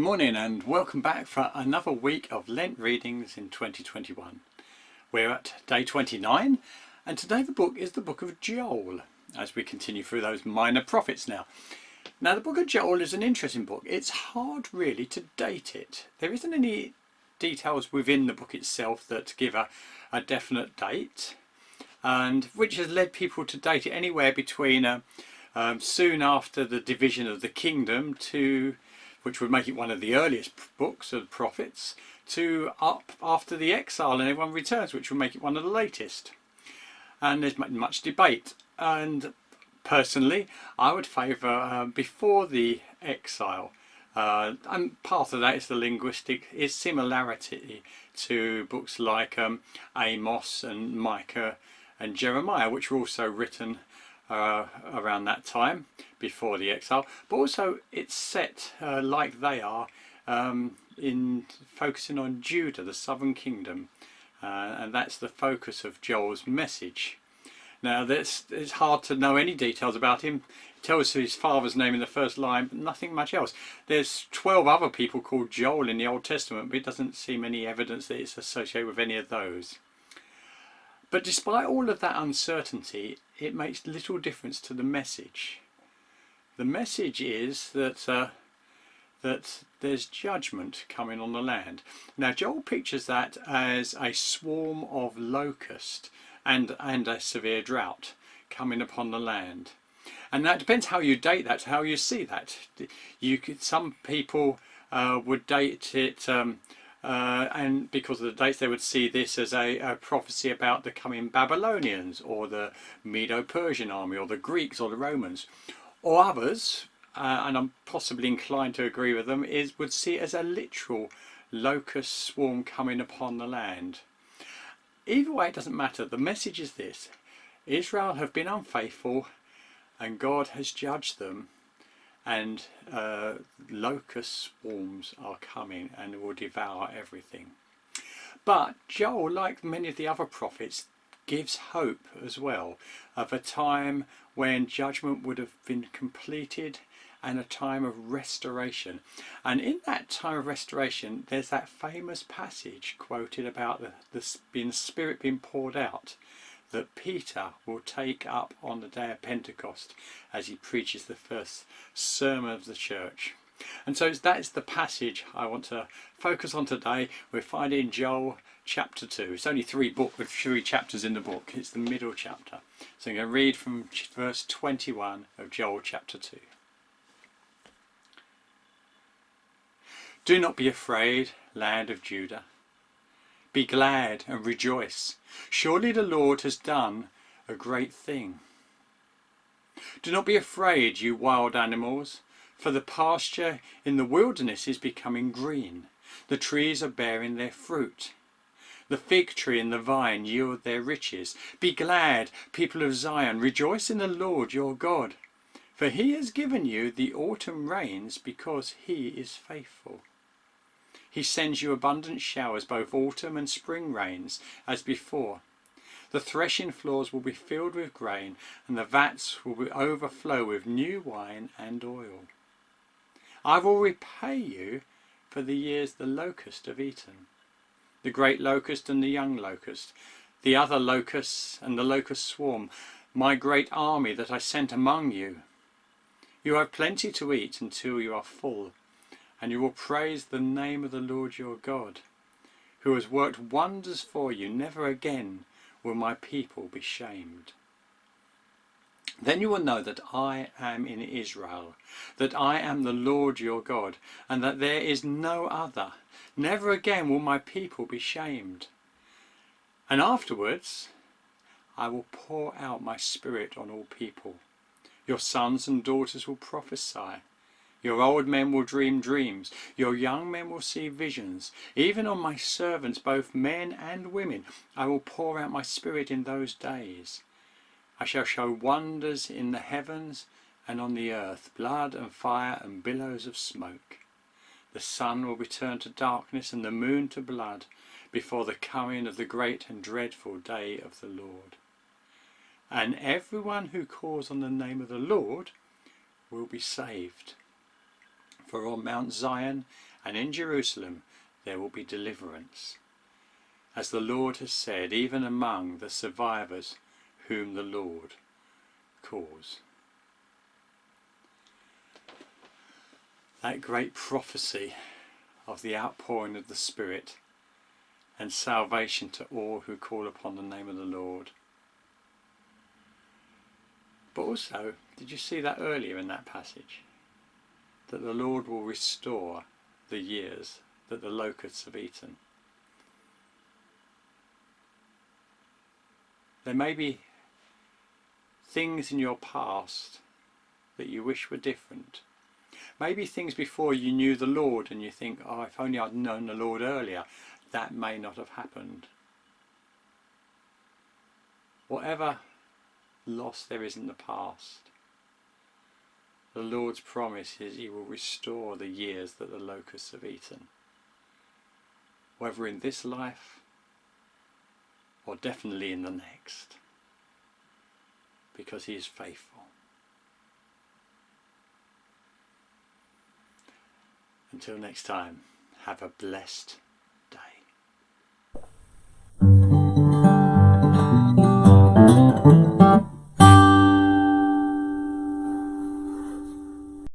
morning and welcome back for another week of Lent readings in 2021. We're at day 29 and today the book is the book of Joel as we continue through those minor prophets now. Now the book of Joel is an interesting book. It's hard really to date it. There isn't any details within the book itself that give a definite date, and which has led people to date it anywhere between soon after the division of the kingdom, to which would make it one of the earliest books of the prophets, to up after the exile and everyone returns, which would make it one of the latest. And there's much debate, and personally I would favour before the exile, and part of that is the linguistic similarity to books like Amos and Micah and Jeremiah, which were also written around that time before the exile, but also it's set like they are in focusing on Judah, the southern kingdom, and that's the focus of Joel's message. Now it's hard to know any details about him. It tells his father's name in the first line, but nothing much else. There's 12 other people called Joel in the Old Testament, but it doesn't seem any evidence that it's associated with any of those. But despite all of that uncertainty, it makes little difference to the message. The message is that there's judgment coming on the land. Now Joel pictures that as a swarm of locusts and a severe drought coming upon the land. And that depends how you date that, how you see that. Some people would date it and because of the dates they would see this as a prophecy about the coming Babylonians or the Medo-Persian army or the Greeks or the Romans. Or others, and I'm possibly inclined to agree with them, would see it as a literal locust swarm coming upon the land. Either way, it doesn't matter. The message is this: Israel have been unfaithful and God has judged them, and locust swarms are coming and will devour everything. But Joel, like many of the other prophets, gives hope as well of a time when judgment would have been completed and a time of restoration. And in that time of restoration there's that famous passage quoted about the Spirit being poured out, that Peter will take up on the day of Pentecost as he preaches the first sermon of the church. And so that's the passage I want to focus on today. We find it in Joel chapter 2. It's only three chapters in the book. It's the middle chapter. So I'm going to read from verse 21 of Joel chapter 2. Do not be afraid, land of Judah. Be glad and rejoice. Surely the Lord has done a great thing. Do not be afraid, you wild animals, for the pasture in the wilderness is becoming green. The trees are bearing their fruit. The fig tree and the vine yield their riches. Be glad, people of Zion, rejoice in the Lord your God, for he has given you the autumn rains because he is faithful. He sends you abundant showers, both autumn and spring rains, as before. The threshing floors will be filled with grain, and the vats will overflow with new wine and oil. I will repay you for the years the locusts have eaten, the great locust and the young locust, the other locusts and the locust swarm, my great army that I sent among you. You have plenty to eat until you are full, and you will praise the name of the Lord your God, who has worked wonders for you. Never again will my people be shamed. Then you will know that I am in Israel, that I am the Lord your God, and that there is no other. Never again will my people be shamed. And afterwards I will pour out my Spirit on all people. Your sons and daughters will prophesy. Your old men will dream dreams, your young men will see visions. Even on my servants, both men and women, I will pour out my Spirit in those days. I shall show wonders in the heavens and on the earth, blood and fire and billows of smoke. The sun will be turned to darkness and the moon to blood before the coming of the great and dreadful day of the Lord. And everyone who calls on the name of the Lord will be saved. For on Mount Zion and in Jerusalem there will be deliverance, as the Lord has said, even among the survivors whom the Lord calls. That great prophecy of the outpouring of the Spirit and salvation to all who call upon the name of the Lord. But also, did you see that earlier in that passage? That the Lord will restore the years that the locusts have eaten. There may be things in your past that you wish were different. Maybe things before you knew the Lord and you think, oh, if only I'd known the Lord earlier, that may not have happened. Whatever loss there is in the past, the Lord's promise is he will restore the years that the locusts have eaten. Whether in this life or definitely in the next, because he is faithful. Until next time, have a blessed